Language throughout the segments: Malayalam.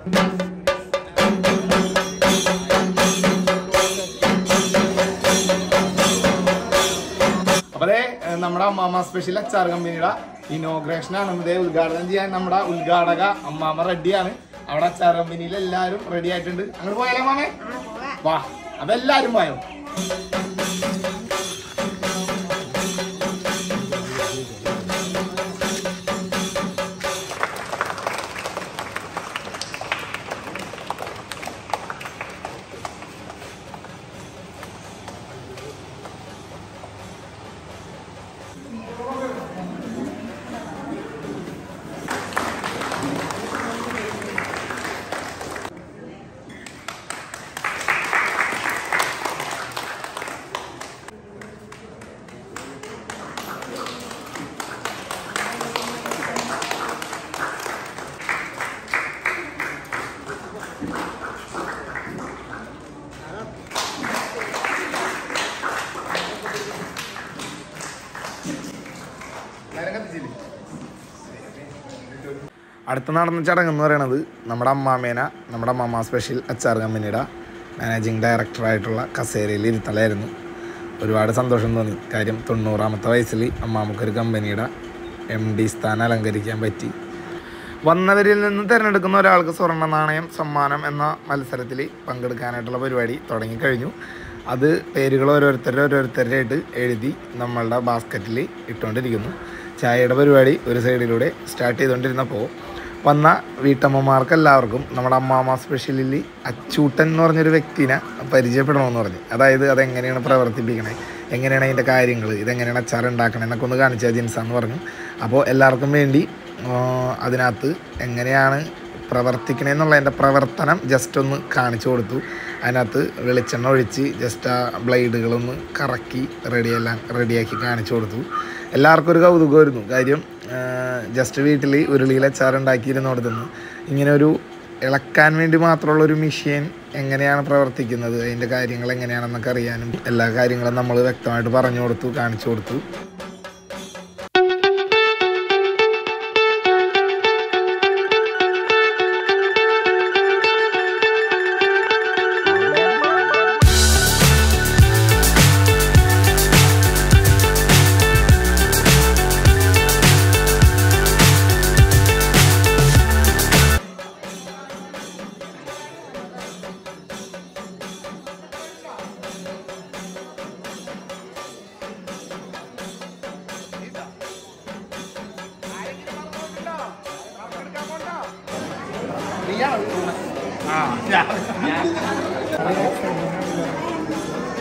അപ്പൊ നമ്മുടെ അമ്മാമ സ്പെഷ്യൽ അച്ചാർ കമ്പനിയുടെ ഇനോഗ്രേഷൻ ആണ് ഇതേ ഉദ്ഘാടനം ചെയ്യാൻ നമ്മുടെ ഉദ്ഘാടക അമ്മാമ റെഡിയാണ്. അവിടെ അച്ചാർ കമ്പനിയിൽ എല്ലാവരും റെഡി ആയിട്ടുണ്ട്. അങ്ങോട്ട് പോയാലോ മാമേ? വാ, അപ്പൊ എല്ലാരും പോയോ? അടുത്ത നടന്ന ചടങ്ങ് എന്ന് പറയുന്നത് നമ്മുടെ അമ്മാമേന നമ്മുടെ അമ്മാമ സ്പെഷ്യൽ അച്ചാർ കമ്പനിയുടെ മാനേജിങ് ഡയറക്ടറായിട്ടുള്ള കസേരയിൽ ഇരുത്തലായിരുന്നു. ഒരുപാട് സന്തോഷം തോന്നി. കാര്യം 90ാമത്തെ വയസ്സിൽ അമ്മാമക്കൊരു കമ്പനിയുടെ MD സ്ഥാനം അലങ്കരിക്കാൻ പറ്റി. വന്നവരിൽ നിന്ന് തിരഞ്ഞെടുക്കുന്ന ഒരാൾക്ക് സ്വർണ്ണ നാണയം സമ്മാനം എന്ന മത്സരത്തിൽ പങ്കെടുക്കാനായിട്ടുള്ള പരിപാടി തുടങ്ങിക്കഴിഞ്ഞു. അത് പേരുകൾ ഓരോരുത്തരായിട്ട് എഴുതി നമ്മളുടെ ബാസ്ക്കറ്റിൽ ഇട്ടുകൊണ്ടിരിക്കുന്നു. ചായയുടെ പരിപാടി ഒരു സൈഡിലൂടെ സ്റ്റാർട്ട് ചെയ്തുകൊണ്ടിരുന്നപ്പോൾ വന്ന വീട്ടമ്മമാർക്കെല്ലാവർക്കും നമ്മുടെ അമ്മാമ സ്പെഷ്യലിൽ അച്ചൂട്ടൻ എന്ന് പറഞ്ഞൊരു വ്യക്തിനെ പരിചയപ്പെടണമെന്ന് പറഞ്ഞു. അതായത് അതെങ്ങനെയാണ് പ്രവർത്തിപ്പിക്കണേ, എങ്ങനെയാണ് അതിൻ്റെ കാര്യങ്ങൾ, ഇതെങ്ങനെയാണ് അച്ചാർ ഉണ്ടാക്കണേ എന്നൊക്കെ ഒന്ന് കാണിച്ച ജിൻസാന്ന് പറഞ്ഞു. അപ്പോൾ എല്ലാവർക്കും വേണ്ടി അതിനകത്ത് എങ്ങനെയാണ് പ്രവർത്തിക്കണേന്നുള്ളതിൻ്റെ പ്രവർത്തനം ജസ്റ്റ് ഒന്ന് കാണിച്ചു കൊടുത്തു. അതിനകത്ത് വെളിച്ചെണ്ണ ഒഴിച്ച് ജസ്റ്റ് ആ ബ്ലേഡുകളൊന്ന് കറക്കി റെഡിയാക്കി കാണിച്ചു കൊടുത്തു. എല്ലാവർക്കും ഒരു കൗതുകമായിരുന്നു. കാര്യം ജസ്റ്റ് വീട്ടിൽ ഉരുളിയിൽ അച്ചാറുണ്ടാക്കിയിരുന്നോടത്തുനിന്ന് ഇങ്ങനെ ഒരു ഇളക്കാൻ വേണ്ടി മാത്രമുള്ളൊരു മെഷീൻ എങ്ങനെയാണ് പ്രവർത്തിക്കുന്നത്, അതിൻ്റെ കാര്യങ്ങൾ എങ്ങനെയാണെന്നൊക്കെ അറിയാനും എല്ലാ കാര്യങ്ങളും നമ്മൾ വ്യക്തമായിട്ട് പറഞ്ഞു കൊടുത്തു, കാണിച്ചു കൊടുത്തു.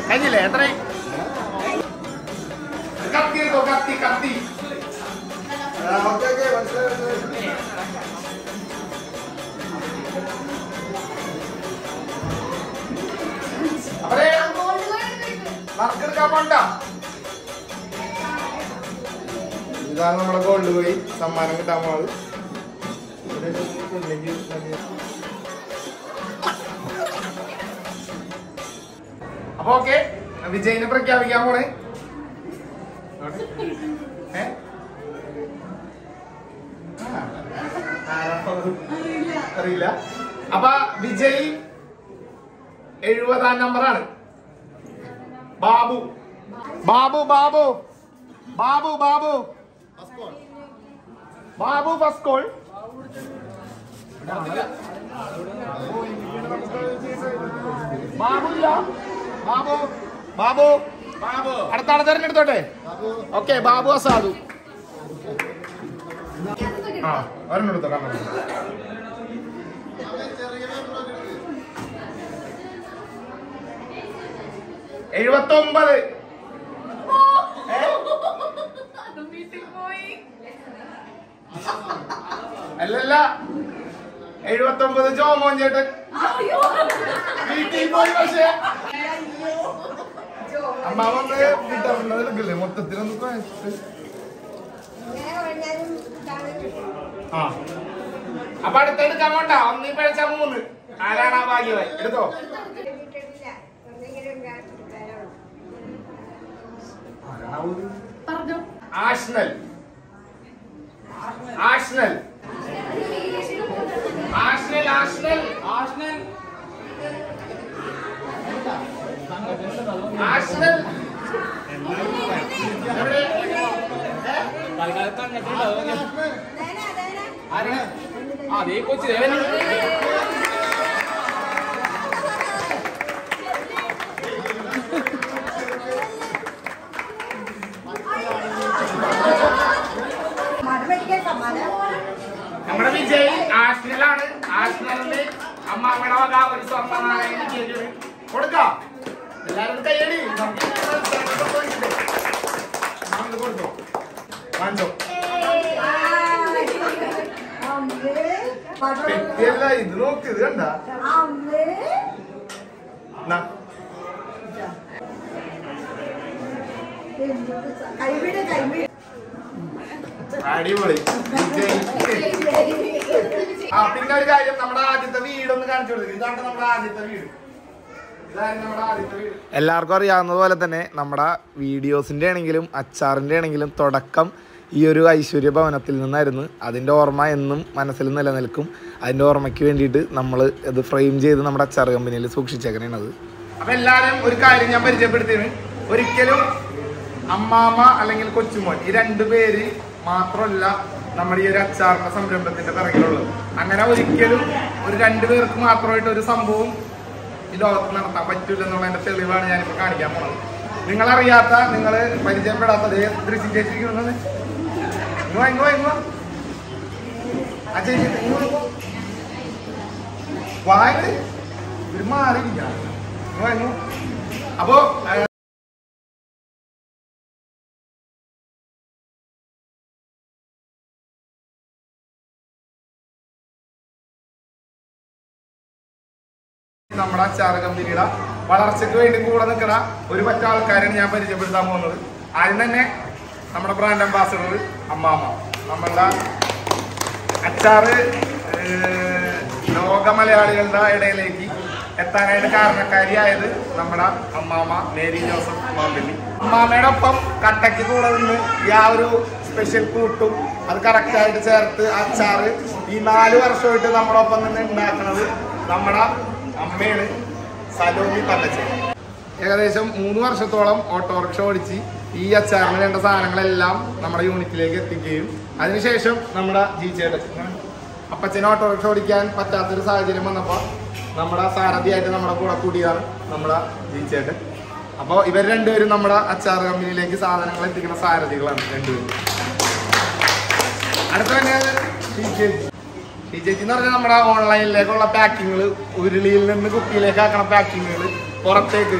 കഴിഞ്ഞില്ലേ? എത്ര കത്തി കത്തി ഇതാണ് നമ്മുടെ ഗോൾഡ് പോയി സമ്മാനം കിട്ടാൻ പോണത്. അപ്പൊ ഓക്കെ, വിജയിനെ പ്രഖ്യാപിക്കാൻ പോണേ. അറിയില്ല. അപ്പൊ വിജയ് 70ാം നമ്പറാണ്. ബാബു ബാബു ബാബു ബാബു ബാബു ബാബു ഫസ്കോൾ. ബാബു ഇല്ല. ബാബു ബാബു ബാബു അടുത്ത ആളെ തെരഞ്ഞെടുത്തോട്ടെ. ഓക്കെ, ബാബു അസാദു. ആ ഒരെണ്ണെടുത്തോ. 79. അല്ലല്ല, 79 ജോമോൻ ചേട്ടൻ വീട്ടിൽ പോയി. പക്ഷേ അമ്മാവന്ന് വിട്ടല്ലേ മൊത്തത്തിലൊന്ന് ആ. അപ്പൊ അടുത്തെടുക്കാൻ വേണ്ട, 1 പഴച്ച 3. ആരാണ് ആ ഭാഗ്യവാൻ? എടുത്തോ. ആഷ്നൽ. ആഷ്നൽ അതേ കൊച്ചു നമ്മുടെ വിജയ് ആർസണലാണ്. ആർസണലിന് അമ്മാമ്മയുടെ വക ഒരു സ്വർണ്ണ നാണയം കൊടുക്കാം. എല്ലാവരും കയ്യടി കൊടുത്തോ വാങ്ങിച്ചോ. പെട്ടിയല്ല ഇത്, നോക്ക് ഇത് കണ്ട. അടിപൊളി. പിന്നെ ഒരു കാര്യം, നമ്മുടെ ആദ്യത്തെ വീടൊന്ന് കാണിച്ചു കൊടുത്തു. ഇതാണ് നമ്മുടെ ആദ്യത്തെ വീട്. എല്ലാവർക്കും അറിയാവുന്നത് പോലെ തന്നെ നമ്മുടെ വീഡിയോസിൻ്റെ ആണെങ്കിലും അച്ചാറിൻ്റെ ആണെങ്കിലും തുടക്കം ഈ ഒരു ഐശ്വര്യ ഭവനത്തിൽ നിന്നായിരുന്നു. അതിൻ്റെ ഓർമ്മ എന്നും മനസ്സിൽ നിലനിൽക്കും. അതിൻ്റെ ഓർമ്മയ്ക്ക് വേണ്ടിയിട്ട് നമ്മൾ ഇത് ഫ്രെയിം ചെയ്ത് നമ്മുടെ അച്ചാർ കമ്പനിയിൽ സൂക്ഷിച്ചേക്കണത്. അപ്പം എല്ലാവരും ഒരു കാര്യം ഞാൻ പരിചയപ്പെടുത്തിയത്, ഒരിക്കലും അമ്മാമ്മ അല്ലെങ്കിൽ കൊച്ചുമോൻ ഈ രണ്ടു പേര് മാത്രമല്ല നമ്മുടെ ഈ ഒരു അച്ചാറിന്റെ സംരംഭത്തിന്റെ പിറകിലുള്ളത്. അങ്ങനെ ഒരിക്കലും ഒരു രണ്ടുപേർക്ക് മാത്രമായിട്ട് ഒരു സംഭവം ഈ ലോകത്ത് നടത്താൻ പറ്റൂല എന്നുള്ളതിന്റെ തെളിവാണ് ഞാനിപ്പോൾ കാണിക്കാൻ പോണത്. നിങ്ങളറിയാത്ത, നിങ്ങൾ പരിചയപ്പെടാത്ത ദൃശ്യം ചേച്ചിരിക്കുന്നത് വാങ്ങ് ഒരു മാറിയില്ല. അപ്പോ നമ്മുടെ അച്ചാർ കമ്പനിയുടെ വളർച്ചയ്ക്ക് വേണ്ടി കൂടെ നിൽക്കുന്ന ഒരു പറ്റ ആൾക്കാരാണ് ഞാൻ പരിചയപ്പെടുത്താൻ പോകുന്നത്. ആദ്യം തന്നെ നമ്മുടെ ബ്രാൻഡ് അംബാസഡർ അമ്മാമ്മ. നമ്മളുടെ അച്ചാറ് ലോക മലയാളികളുടെ ഇടയിലേക്ക് എത്താനായിട്ട് കാരണക്കാരിയായത് നമ്മുടെ അമ്മാമ്മ മേരി ജോസഫ് മാമ്പള്ളി. അമ്മാമ്മയുടെ ഒപ്പം കട്ടയ്ക്ക് കൂടെ നിന്ന് ഈ ആ ഒരു സ്പെഷ്യൽ കൂട്ടും അത് കറക്റ്റായിട്ട് ചേർത്ത് അച്ചാറ് ഈ 4 വർഷമായിട്ട് നമ്മുടെ ഒപ്പം നിന്ന് ഉണ്ടാക്കുന്നത് നമ്മുടെ അമ്മയാണ്, സലോമി തള്ളച്ചേരി. ഏകദേശം 3 വർഷത്തോളം ഓട്ടോറിക്ഷ ഓടിച്ച് ഈ അച്ചാറിന് വേണ്ട സാധനങ്ങളെല്ലാം നമ്മുടെ യൂണിറ്റിലേക്ക് എത്തിക്കുകയും അതിനുശേഷം നമ്മുടെ ജീച്ചേട്ടൻ അപ്പച്ചന് ഓട്ടോറിക്ഷ ഓടിക്കാൻ പറ്റാത്തൊരു സാഹചര്യം വന്നപ്പോൾ നമ്മുടെ സാരഥിയായിട്ട് നമ്മുടെ കൂടെ കൂടിയാണ് നമ്മുടെ ജീച്ചേട്ടൻ. അപ്പോൾ ഇവർ രണ്ടുപേരും നമ്മുടെ അച്ചാർ കമ്പനിയിലേക്ക് സാധനങ്ങൾ എത്തിക്കുന്ന സാരഥികളാണ് രണ്ടുപേരും. അടുത്ത തന്നെ ചേച്ചി എന്ന് പറഞ്ഞാൽ നമ്മുടെ ഓൺലൈനിലേക്കുള്ള പാക്കിങ്ങുകൾ, ഉരുളിയിൽ നിന്ന് കുപ്പിയിലേക്ക് ആക്കണ പാക്കിങ്ങുകൾ, പുറത്തേക്ക്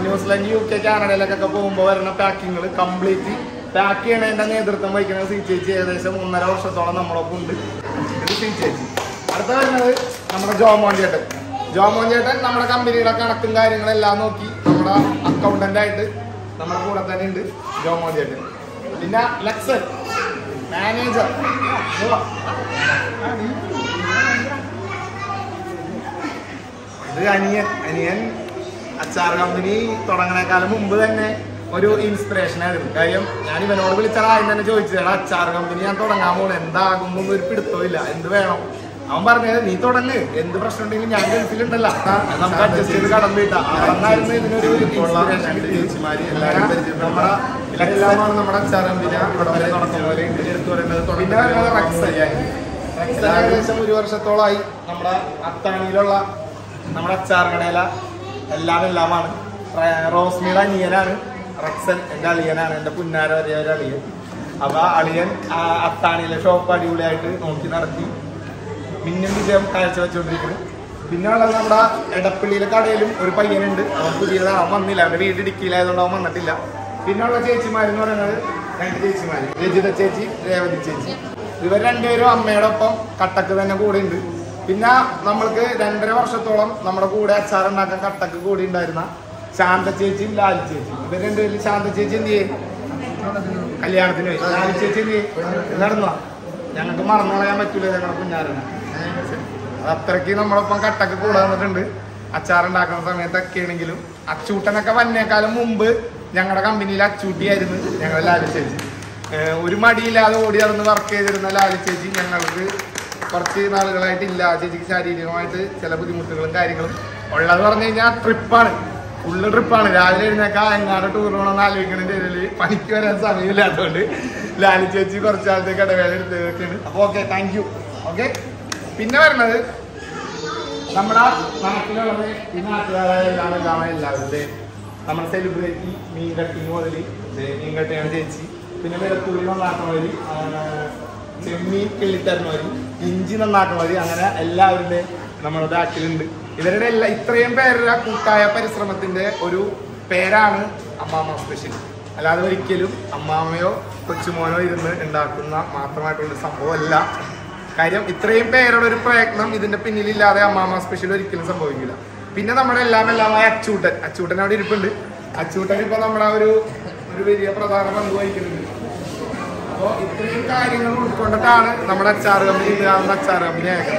ന്യൂസിലൻഡ്, UK, കാനഡയിലേക്കൊക്കെ പോകുമ്പോൾ വരുന്ന പാക്കിങ്ങുകൾ കംപ്ലീറ്റ് പാക്ക് ചെയ്യണതിൻ്റെ നേതൃത്വം വഹിക്കുന്നത് ചേച്ചി. ഏകദേശം 1.5 വർഷത്തോളം നമ്മളൊപ്പം ഉണ്ട്. ഇത് ചേച്ചി. അടുത്ത വരുന്നത് നമ്മുടെ ജോമോൻ ചേട്ടൻ. ജോമോൻ ചേട്ടൻ നമ്മുടെ കമ്പനിയുടെ കണക്കും കാര്യങ്ങളെല്ലാം നോക്കി നമ്മുടെ അക്കൗണ്ടന്റ് ആയിട്ട് നമ്മുടെ കൂടെ തന്നെ ഉണ്ട് ജോമോൻ ചേട്ടൻ. പിന്നെ ലക്സൻ മാനേജർ. ഇത് അനിയൻ അച്ചാർ കമ്പനി തുടങ്ങണേക്കാളും മുമ്പ് തന്നെ ഒരു ഇൻസ്പിറേഷൻ ആയിരുന്നു. കാര്യം ഞാൻ ഇവനോട് വിളിച്ചാൽ ആദ്യം തന്നെ ചോദിച്ചത്, അച്ചാർ കമ്പനി ഞാൻ തുടങ്ങാൻ പോകണം, എന്താകുമ്പോ ഒരു പിടുത്തമില്ല, എന്ത് വേണം. അവൻ പറഞ്ഞത് നീ തുടങ്ങ്, എന്ത് പ്രശ്നം ഉണ്ടെങ്കിലും ഞാൻ ഗൾഫിലുണ്ടല്ലോ, നമുക്ക് അഡ്ജസ്റ്റ് ചെയ്ത് കടം വീട്ടാം. അന്നായിരുന്നു ഇതിനൊരു ഇൻസ്പിറേഷൻ. നമ്മുടെ അച്ചാർ കമ്പനി ഇവിടെ വരെ തുടക്കം പോലെ എടുത്തു പറയുന്നത്. പിന്നെ ഏകദേശം 1 വർഷത്തോളമായി നമ്മുടെ അത്താണിയിലുള്ള നമ്മുടെ അച്ചാർ കടയില എല്ലാമാണ്. റോസ്മിയുടെ അനിയനാണ് റക്സൻ, എൻ്റെ അളിയനാണ്, എൻ്റെ പുന്നാര വരെ ഒരു അളിയൻ. അപ്പൊ അളിയൻ അത്താണിയിലെ ഷോപ്പ് അടിപൊളിയായിട്ട് നോക്കി നടത്തി മിന്നും വിജയം കാഴ്ചവെച്ചുകൊണ്ടിരിക്കുന്നത്. പിന്നെ ഉള്ളത് നമ്മുടെ എടപ്പള്ളിയിലെ കടയിലും ഒരു പയ്യനുണ്ട്. അവൻ പുതിയതാണ്, അവൻ വന്നില്ല, അവൻ്റെ വീട് ഇടുക്കിയിലായതുകൊണ്ട് അവൻ വന്നിട്ടില്ല. പിന്നെ ഉള്ള ചേച്ചിമാരെന്ന് പറയുന്നത് 2 ചേച്ചിമാര്, രജിത ചേച്ചി, രേവതി ചേച്ചി. ഇവർ രണ്ടുപേരും അമ്മയുടെ ഒപ്പം കട്ടക്ക് തന്നെ കൂടെ ഉണ്ട്. പിന്നെ നമ്മൾക്ക് 2.5 വർഷത്തോളം നമ്മുടെ കൂടെ അച്ചാർ ഉണ്ടാക്കാൻ കട്ടക്ക് കൂടി ഉണ്ടായിരുന്ന ശാന്ത ചേച്ചിയും ലാലി ചേച്ചിയും. ഇവർ രണ്ടുപേരും ശാന്ത ചേച്ചി എന്ത് ചെയ്യും, കല്യാണത്തിന് പോയി. ലാലി ചേച്ചി എന്ത് ചെയ്യും, നടന്നു. ഞങ്ങൾക്ക് മറന്നു കളയാൻ പറ്റൂല ഞങ്ങളുടെ കുഞ്ഞാരനെ. അത് അത്രയ്ക്ക് നമ്മളൊപ്പം കട്ടക്ക് കൂടെ വന്നിട്ടുണ്ട്. അച്ചാറുണ്ടാക്കുന്ന സമയത്തൊക്കെ ആണെങ്കിലും അച്ചൂട്ടനൊക്കെ വന്നേക്കാളും മുമ്പ് ഞങ്ങളുടെ കമ്പനിയിൽ അച്ചൂട്ടിയായിരുന്നു ഞങ്ങളുടെ ലാലി ചേച്ചി. ഒരു മടിയില്ലാതെ ഓടി നടന്ന് വർക്ക് ചെയ്തിരുന്ന ലാലി ചേച്ചി ഞങ്ങൾക്ക് കുറച്ച് നാളുകളായിട്ടില്ല. ചേച്ചിക്ക് ശാരീരികമായിട്ട് ചില ബുദ്ധിമുട്ടുകളും കാര്യങ്ങളും ഉള്ളത് പറഞ്ഞു കഴിഞ്ഞാൽ ട്രിപ്പാണ്, ഫുള്ള് ട്രിപ്പാണ്. രാവിലെ എഴുന്നേക്കാ എങ്ങാണ്ട് ടൂർ പോകണമെന്ന് ആലോചിക്കണതിൻ്റെ ഇടയിൽ പണിക്ക് വരാൻ സമയമില്ലാത്തതുകൊണ്ട് ലാലി ചേച്ചി കുറച്ച് കാലത്തേക്ക് ഇടവേള എടുത്തൊക്കെയാണ്. അപ്പോൾ ഓക്കെ, താങ്ക് യു. ഓക്കെ, പിന്നെ വരുന്നത് നമ്മുടെ നാട്ടിലുള്ളത് ഈ നാട്ടുകാരായ എല്ലാവരുടെയും നമ്മുടെ സെലിബ്രിറ്റി മീൻ കട്ടിങ് മുതൽ മീൻ കട്ടിയാണ് ചേച്ചി, പിന്നെ വെളുത്തുള്ളി നന്നാക്കണവർ, ചെമ്മീൻ കിള്ളിത്തരണവർ, ഇഞ്ചി നന്നാക്കണവർ, അങ്ങനെ എല്ലാവരുടെയും നമ്മുടെ ബാക്കിലുണ്ട്. ഇവരുടെ ഇത്രയും പേരുടെ കൂട്ടായ പരിശ്രമത്തിന്റെ ഒരു പേരാണ് അമ്മാമ സ്പെഷ്യൽ. അല്ലാതെ ഒരിക്കലും അമ്മാമയോ കൊച്ചുമോനോ ഇരുന്ന് ഉണ്ടാക്കുന്ന മാത്രമായിട്ടുള്ള സംഭവമല്ല. കാര്യം ഇത്രയും പേരുടെ ഒരു പ്രയത്നം ഇതിന്റെ പിന്നിലില്ലാതെ അമ്മാമ സ്പെഷ്യൽ ഒരിക്കലും സംഭവിക്കില്ല. പിന്നെ നമ്മുടെ എല്ലാമായ അച്ചൂട്ടൻ അവിടെ ഇരിപ്പുണ്ട്. അച്ചൂട്ടൻ ഇപ്പൊ നമ്മുടെ ഒരു വലിയ പ്രധാന പങ്ക് വഹിക്കുന്നുണ്ട്. അപ്പോൾ ഇത്രയും കാര്യങ്ങൾ ഉൾക്കൊണ്ടിട്ടാണ് നമ്മുടെ അച്ചാർ കമ്പനി അച്ചാർ കമ്പനി ആയത്.